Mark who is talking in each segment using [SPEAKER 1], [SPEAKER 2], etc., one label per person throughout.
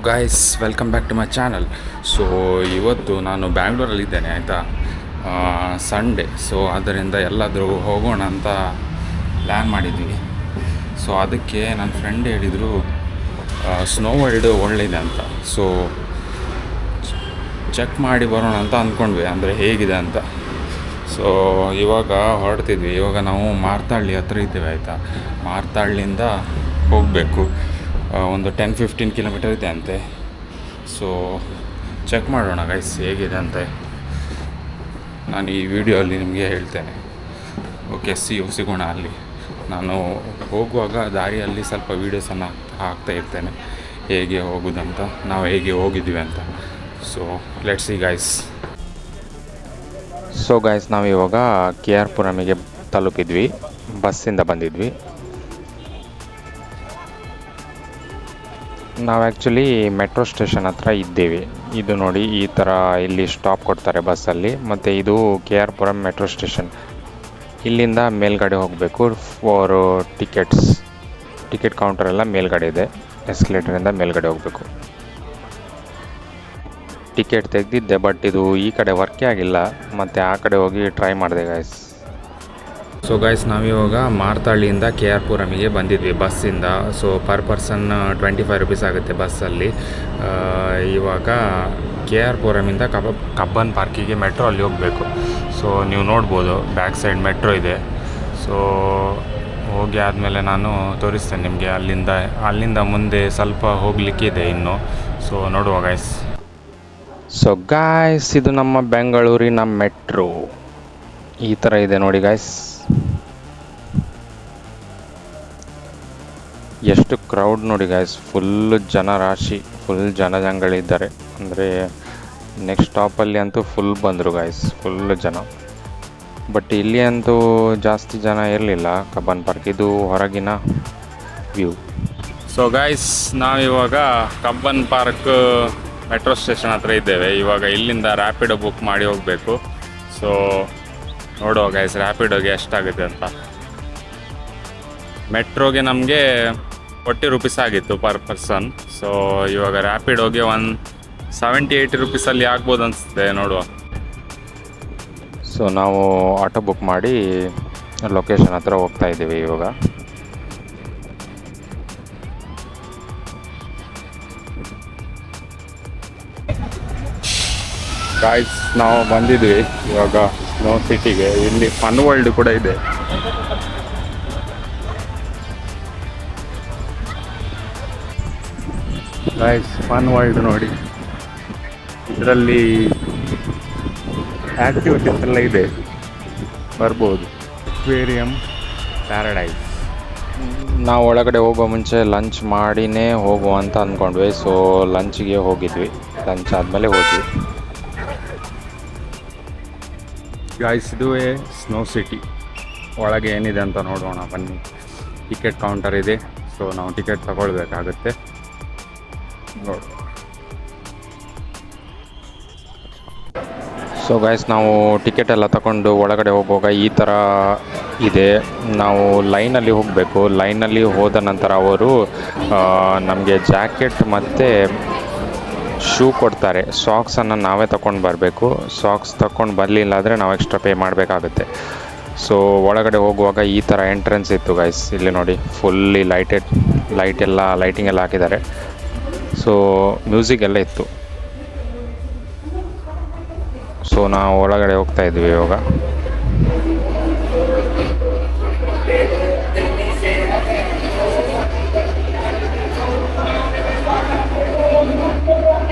[SPEAKER 1] Guys welcome back to my channel. So ಇವತ್ತು ನಾನು ಬ್ಯಾಂಗ್ಳೂರಲ್ಲಿದ್ದೇನೆ ಆಯಿತಾ. ಸಂಡೇ, ಸೊ ಅದರಿಂದ ಎಲ್ಲಾದರೂ ಹೋಗೋಣ ಅಂತ ಪ್ಲ್ಯಾನ್ ಮಾಡಿದ್ವಿ. ಸೊ ಅದಕ್ಕೆ ನನ್ನ ಫ್ರೆಂಡ್ ಹೇಳಿದರು ಸ್ನೋ ವರ್ಲ್ಡ್ ಒಳ್ಳೆಯದೆ ಅಂತ. ಸೊ ಚೆಕ್ ಮಾಡಿ ಬರೋಣ ಅಂತ ಅಂದ್ಕೊಂಡ್ವಿ, ಅಂದರೆ ಹೇಗಿದೆ ಅಂತ. ಸೊ ಇವಾಗ ಹೊರಡ್ತಿದ್ವಿ. ಇವಾಗ ನಾವು ಮಾರ್ತಾಳ್ಳಿ ಹತ್ರ ಇದ್ದೇವೆ ಆಯಿತಾ. ಮಾರ್ತಾಳ್ಳಿಂದ ಹೋಗಬೇಕು, ಒಂದು 10-15 ಕಿಲೋಮೀಟರ್ ಇದೆ ಅಂತೆ. ಸೊ ಚೆಕ್ ಮಾಡೋಣ ಗೈಸ್ ಹೇಗಿದೆ ಅಂತೆ. ನಾನು ಈ ವಿಡಿಯೋಲ್ಲಿ ನಿಮಗೆ ಹೇಳ್ತೇನೆ. ಓಕೆ, ಸಿಗೋಣ ಅಲ್ಲಿ. ನಾನು ಹೋಗುವಾಗ ದಾರಿಯಲ್ಲಿ ಸ್ವಲ್ಪ ವೀಡಿಯೋಸನ್ನು ಹಾಕ್ತಾ ಇರ್ತೇನೆ, ಹೇಗೆ ಹೋಗೋದಂತ, ನಾವು ಹೇಗೆ ಹೋಗಿದ್ವಿ ಅಂತ. So let's see guys.
[SPEAKER 2] So guys, ನಾವಿವಾಗ KR ಪುರಮಿಗೆ ತಲುಪಿದ್ವಿ, ಬಸ್ಸಿಂದ ಬಂದಿದ್ವಿ. ನಾವು ಆ್ಯಕ್ಚುಲಿ ಮೆಟ್ರೋ ಸ್ಟೇಷನ್ ಹತ್ರ ಇದ್ದೇವೆ. ಇದು ನೋಡಿ, ಈ ಥರ ಇಲ್ಲಿ ಸ್ಟಾಪ್ ಕೊಡ್ತಾರೆ ಬಸ್ಸಲ್ಲಿ. ಮತ್ತು ಇದು KR ಪುರಂ ಮೆಟ್ರೋ ಸ್ಟೇಷನ್. ಇಲ್ಲಿಂದ ಮೇಲ್ಗಡೆ ಹೋಗಬೇಕು ಫಾರ್ ಟಿಕೆಟ್ ಕೌಂಟರ್ ಎಲ್ಲ ಮೇಲ್ಗಡೆ ಇದೆ. ಎಸ್ಕಲೇಟರಿಂದ ಮೇಲ್ಗಡೆ ಹೋಗಬೇಕು. ಟಿಕೆಟ್ ತೆಗೆದಿದ್ದೆ, ಬಟ್ ಇದು ಈ ಕಡೆ ವರ್ಕೇ ಆಗಿಲ್ಲ. ಮತ್ತು ಆ ಕಡೆ ಹೋಗಿ ಟ್ರೈ ಮಾಡಿದೆ ಗೈಸ್.
[SPEAKER 1] ಸೊ ಗೈಸ್, ನಾವಿವಾಗ ಮಾರ್ತಾಳ್ಳಿಯಿಂದ KR ಪುರಮಿಗೆ ಬಂದಿದ್ವಿ ಬಸ್ಸಿಂದ. ಸೊ ಪರ್ ಪರ್ಸನ್ 25 ರುಪೀಸ್ ಆಗುತ್ತೆ ಬಸ್ಸಲ್ಲಿ. ಇವಾಗ KR ಪುರಮಿಂದ ಕಬ್ಬನ್ ಪಾರ್ಕಿಗೆ ಮೆಟ್ರೋ ಅಲ್ಲಿ ಹೋಗಬೇಕು. ಸೊ ನೀವು ನೋಡ್ಬೋದು, ಬ್ಯಾಕ್ ಸೈಡ್ ಮೆಟ್ರೋ ಇದೆ. ಸೊ ಹೋಗಿ ಆದಮೇಲೆ ನಾನು ತೋರಿಸ್ತೇನೆ ನಿಮಗೆ. ಅಲ್ಲಿಂದ ಮುಂದೆ ಸ್ವಲ್ಪ ಹೋಗಲಿಕ್ಕಿದೆ ಇನ್ನು. ಸೊ ನೋಡುವ ಗೈಸ್.
[SPEAKER 2] ಸೊ ಗಾಯ್ಸ್, ಇದು ನಮ್ಮ ಬೆಂಗಳೂರಿನ ಮೆಟ್ರೋ ಈ ಥರ ಇದೆ ನೋಡಿ ಗಾಯ್ಸ್. ಎಷ್ಟು ಕ್ರೌಡ್ ನೋಡಿ ಗಾಯ್ಸ್, ಫುಲ್ ಜನರಾಶಿ, ಫುಲ್ ಜನಜಂಗಳಿದ್ದಾರೆ. ಅಂದರೆ ನೆಕ್ಸ್ಟ್ ಸ್ಟಾಪಲ್ಲಿ ಅಂತೂ ಫುಲ್ ಬಂದರು ಗಾಯ್ಸ್, ಫುಲ್ ಜನ. ಬಟ್ ಇಲ್ಲಿ ಅಂತೂ ಜಾಸ್ತಿ ಜನ ಇರಲಿಲ್ಲ. ಕಬ್ಬನ್ ಪಾರ್ಕ್ ಇದು ಹೊರಗಿನ ವ್ಯೂ.
[SPEAKER 1] ಸೊ ಗೈಸ್, ನಾವಿವಾಗ ಕಬ್ಬನ್ ಪಾರ್ಕ್ ಮೆಟ್ರೋ ಸ್ಟೇಷನ್ ಹತ್ರ ಇದ್ದೇವೆ. ಇವಾಗ ಇಲ್ಲಿಂದ ರ್ಯಾಪಿಡೋ ಬುಕ್ ಮಾಡಿ ಹೋಗಬೇಕು. ಸೊ ನೋಡುವ ಗೈಸ್, ರ್ಯಾಪಿಡೋಗೆ ಎಷ್ಟಾಗುತ್ತೆ ಅಂತ. ಮೆಟ್ರೋಗೆ ನಮಗೆ 40 ರುಪೀಸ್ ಆಗಿತ್ತು ಪರ್ ಪರ್ಸನ್. ಸೊ ಇವಾಗ ರ್ಯಾಪಿಡೋಗೆ 70-80 ರುಪೀಸಲ್ಲಿ ಆಗ್ಬೋದು ಅನಿಸುತ್ತೆ, ನೋಡುವ.
[SPEAKER 2] ಸೊ ನಾವು ಆಟೋ ಬುಕ್ ಮಾಡಿ ಲೊಕೇಶನ್ ಹತ್ರ ಹೋಗ್ತಾ ಇದ್ದೀವಿ ಇವಾಗ.
[SPEAKER 1] ಗಾಯ್ಸ್, ನಾವು ಬಂದಿದ್ವಿ ಇವಾಗ ಸ್ನೋ ಸಿಟಿಗೆ. ಇಲ್ಲಿ ಫನ್ ವರ್ಲ್ಡ್ ಕೂಡ ಇದೆ. ಗಾಯ್ಸ್, ಫನ್ ವರ್ಲ್ಡ್ ನೋಡಿ, ಇದರಲ್ಲಿ ಆ್ಯಕ್ಟಿವಿಟೀಸ್ ಎಲ್ಲ ಇದೆ, ಬರ್ಬೋದು. Aquarium paradise.
[SPEAKER 2] ನಾವು ಒಳಗಡೆ ಹೋಗೋ ಮುಂಚೆ ಲಂಚ್ ಮಾಡಿನೇ ಹೋಗುವ ಅಂತ ಅಂದ್ಕೊಂಡ್ವಿ. ಸೊ ಲಂಚ್ಗೆ ಹೋಗಿದ್ವಿ, ಲಂಚ್ ಆದಮೇಲೆ ಹೋದ್ವಿ.
[SPEAKER 1] ಗಾಯ್ಸ್, ಇದುವೇ ಸ್ನೋ ಸಿಟಿ. ಒಳಗೆ ಏನಿದೆ ಅಂತ ನೋಡೋಣ ಬನ್ನಿ. ಟಿಕೆಟ್ ಕೌಂಟರ್ ಇದೆ. ಸೊ ನಾವು ಟಿಕೆಟ್ ತಗೊಳ್ಬೇಕಾಗತ್ತೆ, ನೋಡು.
[SPEAKER 2] ಸೊ ಗೈಸ್, ನಾವು ಟಿಕೆಟ್ ಎಲ್ಲ ತಗೊಂಡು ಒಳಗಡೆ ಹೋಗುವಾಗ ಈ ಥರ ಇದೆ. ನಾವು ಲೈನಲ್ಲಿ ಹೋಗಬೇಕು. ಲೈನಲ್ಲಿ ಹೋದ ನಂತರ ಅವರು ನಮಗೆ ಜಾಕೆಟ್ ಮತ್ತು ಶೂ ಕೊಡ್ತಾರೆ. ಸಾಕ್ಸನ್ನು ನಾವೇ ತಗೊಂಡು ಬರಬೇಕು. ಸಾಕ್ಸ್ ತಗೊಂಡು ಬರಲಿಲ್ಲ ಆದರೆ ನಾವು ಎಕ್ಸ್ಟ್ರಾ ಪೇ ಮಾಡಬೇಕಾಗುತ್ತೆ. ಸೊ ಒಳಗಡೆ ಹೋಗುವಾಗ ಈ ಥರ ಎಂಟ್ರೆನ್ಸ್ ಇತ್ತು ಗೈಸ್. ಇಲ್ಲಿ ನೋಡಿ, ಫುಲ್ಲಿ ಲೈಟಿಂಗ್ ಎಲ್ಲ ಹಾಕಿದ್ದಾರೆ. ಸೊ ಮ್ಯೂಸಿಕ್ ಎಲ್ಲ ಇತ್ತು. ಸೊ ನಾವು ಒಳಗಡೆ ಹೋಗ್ತಾ ಇದ್ವಿ ಇವಾಗ.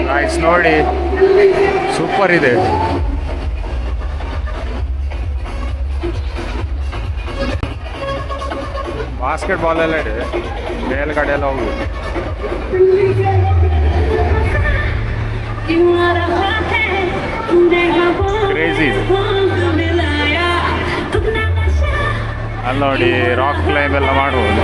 [SPEAKER 1] ಗಾಯ್ಸ್ ನೋಡಿ, ಸೂಪರ್ ಇದೆ. ಬಾಸ್ಕೆಟ್ಬಾಲ್ ಎಲ್ಲ ಇದೆ, ಮೇಲ್ಗಡೆ ಎಲ್ಲ ಹೋಗುದು. ಕ್ರೇಜಿ ಇದೆ. ಅಲ್ಲಿ ನೋಡಿ, ರಾಕ್ ಕ್ಲೈಂಬ್ ಎಲ್ಲ ಮಾಡ್ಬೋದು.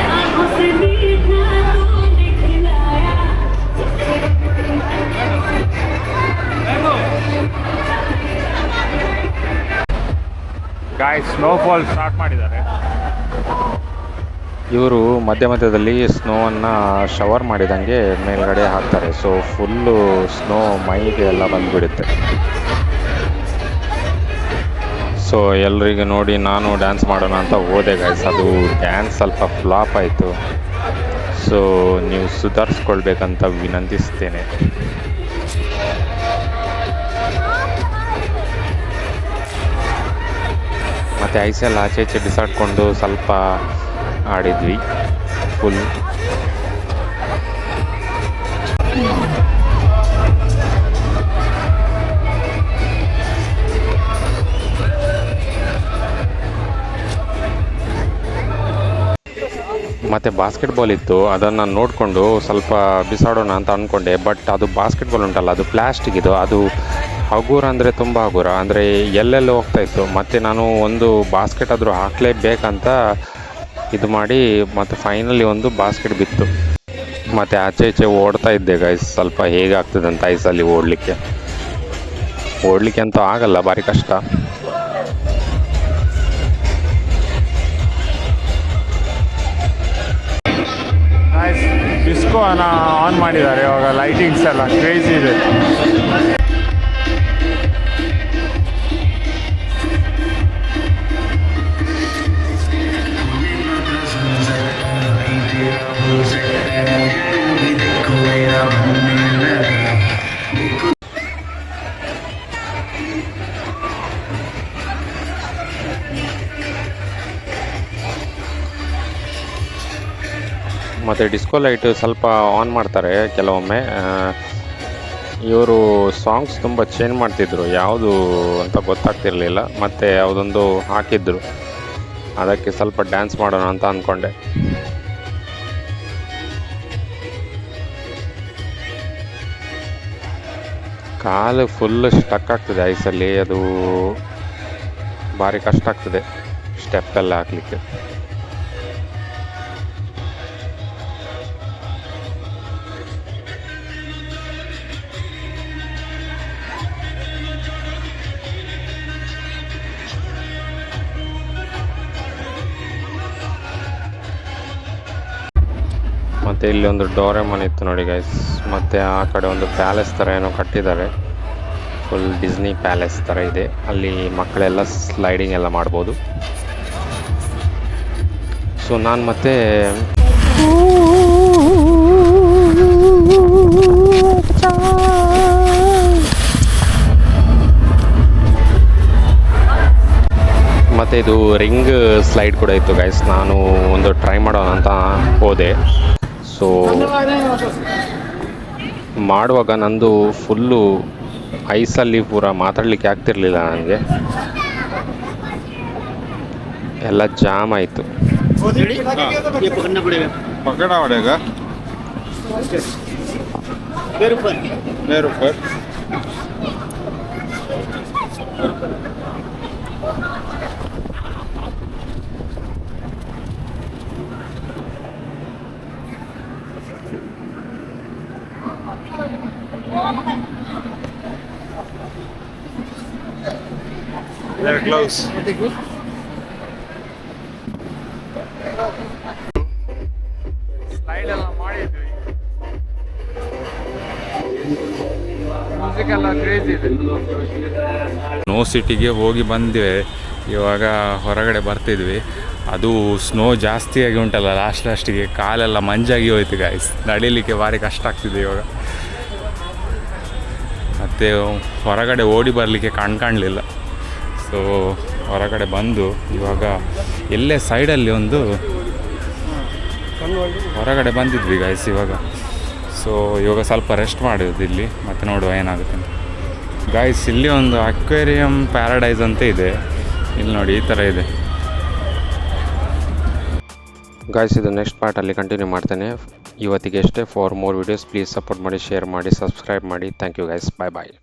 [SPEAKER 1] ಗಾಯ್ಸ್, ಸ್ನೋಫಾಲ್ ಸ್ಟಾರ್ಟ್ ಮಾಡಿದ್ದಾರೆ.
[SPEAKER 2] ಇವರು ಮಧ್ಯ ಮಧ್ಯದಲ್ಲಿ ಸ್ನೋವನ್ನು ಶವರ್ ಮಾಡಿದಂಗೆ ಮೇಲ್ಗಡೆ ಹಾಕ್ತಾರೆ. ಸೊ ಫುಲ್ಲು ಸ್ನೋ ಮೈಗೆ ಎಲ್ಲ ಬಂದುಬಿಡುತ್ತೆ. ಸೊ ಎಲ್ರಿಗೆ ನೋಡಿ ನಾನು ಡ್ಯಾನ್ಸ್ ಮಾಡೋಣ ಅಂತ ಹೋದೆ ಗೈಸ್. ಅದು ಡ್ಯಾನ್ಸ್ ಸ್ವಲ್ಪ ಫ್ಲಾಪ್ ಆಯಿತು. ಸೊ ನೀವು ಸುಧಾರಿಸ್ಕೊಳ್ಬೇಕಂತ ವಿನಂತಿಸ್ತೇನೆ. ಮತ್ತು ಐಸೆಲ್ಲ ಆಚೆ ಈಚೆ ಬಿಸಾಡಿಕೊಂಡು ಸ್ವಲ್ಪ ಆಡಿದ್ವಿ ಫುಲ್. ಮತ್ತು ಬಾಸ್ಕೆಟ್ಬಾಲ್ ಇತ್ತು, ಅದನ್ನು ನೋಡಿಕೊಂಡು ಸ್ವಲ್ಪ ಬಿಸಾಡೋಣ ಅಂತ ಅಂದ್ಕೊಂಡೆ. ಬಟ್ ಅದು ಬಾಸ್ಕೆಟ್ಬಾಲ್ ಉಂಟಲ್ಲ, ಅದು ಪ್ಲ್ಯಾಸ್ಟಿಕ್ ಇದು, ಅದು ಹಗುರ ಅಂದರೆ ತುಂಬ ಹಗುರ, ಅಂದರೆ ಎಲ್ಲೆಲ್ಲೋ ಹೋಗ್ತಾಯಿತ್ತು. ಮತ್ತು ನಾನು ಒಂದು ಬಾಸ್ಕೆಟ್ ಆದರೂ ಹಾಕಲೇಬೇಕಂತ ಇದು ಮಾಡಿ ಮತ್ತು ಫೈನಲಿ ಒಂದು ಬಾಸ್ಕೆಟ್ ಬಿತ್ತು. ಮತ್ತು ಆಚೆ ಈಚೆ ಓಡ್ತಾ ಇದ್ದೆ ಗೈಸ್, ಸ್ವಲ್ಪ ಹೇಗಾಗ್ತದೆ ಅಂತ ಐಸಲ್ಲಿ ಓಡಲಿಕ್ಕೆ ಅಂತೂ ಆಗಲ್ಲ, ಭಾರಿ ಕಷ್ಟ.
[SPEAKER 3] ಡಿಸ್ಕೋನ ಆನ್ ಮಾಡಿದ್ದಾರೆ ಇವಾಗ, ಲೈಟಿಂಗ್ಸ್ ಎಲ್ಲ ಕ್ರೇಜಿ ಇದೆ.
[SPEAKER 2] ಮತ್ತು ಡಿಸ್ಕೋ ಲೈಟ್ ಸ್ವಲ್ಪ ಆನ್ ಮಾಡ್ತಾರೆ ಕೆಲವೊಮ್ಮೆ. ಇವರು ಸಾಂಗ್ಸ್ ತುಂಬ ಚೇಂಜ್ ಮಾಡ್ತಿದ್ರು, ಯಾವುದು ಅಂತ ಗೊತ್ತಾಗ್ತಿರಲಿಲ್ಲ. ಮತ್ತು ಯಾವುದೊಂದು ಹಾಕಿದ್ರು, ಅದಕ್ಕೆ ಸ್ವಲ್ಪ ಡ್ಯಾನ್ಸ್ ಮಾಡೋಣ ಅಂತ ಅಂದ್ಕೊಂಡೆ. ಕಾಲು ಫುಲ್ ಸ್ಟಕ್ ಆಗ್ತದೆ ಐಸಲ್ಲಿ, ಅದು ಭಾರಿ ಕಷ್ಟ ಆಗ್ತದೆ ಸ್ಟೆಪ್ಪೆಲ್ಲ ಹಾಕಲಿಕ್ಕೆ. ಮತ್ತು ಇಲ್ಲಿ ಒಂದು ಡೋರೆಮಾನ್ ಇತ್ತು ನೋಡಿ ಗೈಸ್. ಮತ್ತು ಆ ಕಡೆ ಒಂದು ಪ್ಯಾಲೇಸ್ ಥರ ಏನೋ ಕಟ್ಟಿದ್ದಾರೆ, ಫುಲ್ ಡಿಸ್ನಿ ಪ್ಯಾಲೇಸ್ ಥರ ಇದೆ. ಅಲ್ಲಿ ಮಕ್ಕಳೆಲ್ಲ ಸ್ಲೈಡಿಂಗ್ ಎಲ್ಲ ಮಾಡ್ಬೋದು. ಸೊ ನಾನು ಮತ್ತೆ ಇದು ರಿಂಗ್ ಸ್ಲೈಡ್ ಕೂಡ ಇತ್ತು ಗೈಸ್. ನಾನು ಒಂದು ಟ್ರೈ ಮಾಡೋಣ ಅಂತ ಹೋದೆ. ಸೊ ಮಾಡುವಾಗ ನಂದು ಫುಲ್ಲು ಐಸಲ್ಲಿ ಪೂರ ಮಾತಾಡಲಿಕ್ಕೆ ಆಗ್ತಿರ್ಲಿಲ್ಲ ನನಗೆ, ಎಲ್ಲ ಜಾಮ್ ಆಯಿತು.
[SPEAKER 1] पकड़ा पड़ेगा मेरे ऊपर They're close.
[SPEAKER 3] ಸ್ಲೈಡ್ ಎಲ್ಲ ಮಾಡಿದ್ವಿ, ಮ್ಯೂಸಿಕ್ ಎಲ್ಲ ಕ್ರೇಜಿ ಇದೆ.
[SPEAKER 1] ಸ್ನೋ ಸಿಟಿಗೆ ಹೋಗಿ ಬಂದಿವೆ, ಇವಾಗ ಹೊರಗಡೆ ಬರ್ತಿದ್ವಿ. ಅದು ಸ್ನೋ ಜಾಸ್ತಿಯಾಗಿ ಉಂಟಲ್ಲ, ಲಾಸ್ಟಿಗೆ ಕಾಲೆಲ್ಲ ಮಂಜಾಗಿ ಹೋಯ್ತು ಗಾಯ್ಸ್. ನಡೀಲಿಕ್ಕೆ ಭಾರಿ ಕಷ್ಟ ಆಗ್ತಿದೆ ಇವಾಗ. ಮತ್ತು ಹೊರಗಡೆ ಓಡಿ ಬರಲಿಕ್ಕೆ ಕಾಣಲಿಲ್ಲ. ಸೊ ಹೊರಗಡೆ ಬಂದು ಇವಾಗ ಎಲ್ಲೇ ಸೈಡಲ್ಲಿ ಒಂದು ಹೊರಗಡೆ ಬಂದಿದ್ವಿ ಗಾಯ್ಸ್ ಇವಾಗ. ಸೊ ಇವಾಗ ಸ್ವಲ್ಪ ರೆಸ್ಟ್ ಮಾಡೋದು ಇಲ್ಲಿ, ಮತ್ತು ನೋಡುವ ಏನಾಗುತ್ತೆ ಅಂತ. ಗಾಯ್ಸ್ ಇಲ್ಲಿ ಒಂದು ಅಕ್ವೇರಿಯಂ ಪ್ಯಾರಡೈಸ್ ಅಂತ ಇದೆ, ಇಲ್ಲಿ ನೋಡಿ ಈ ಥರ ಇದೆ
[SPEAKER 2] ಗಾಯ್ಸ್. ಇದು ನೆಕ್ಸ್ಟ್ ಪಾರ್ಟಲ್ಲಿ ಕಂಟಿನ್ಯೂ ಮಾಡ್ತೇನೆ. ಇವತ್ತಿಗೆ ಅಷ್ಟೇ. For more videos please support ಮಾಡಿ, ಶೇರ್ ಮಾಡಿ, ಸಬ್ಸ್ಕ್ರೈಬ್ ಮಾಡಿ. Thank you guys. Bye bye.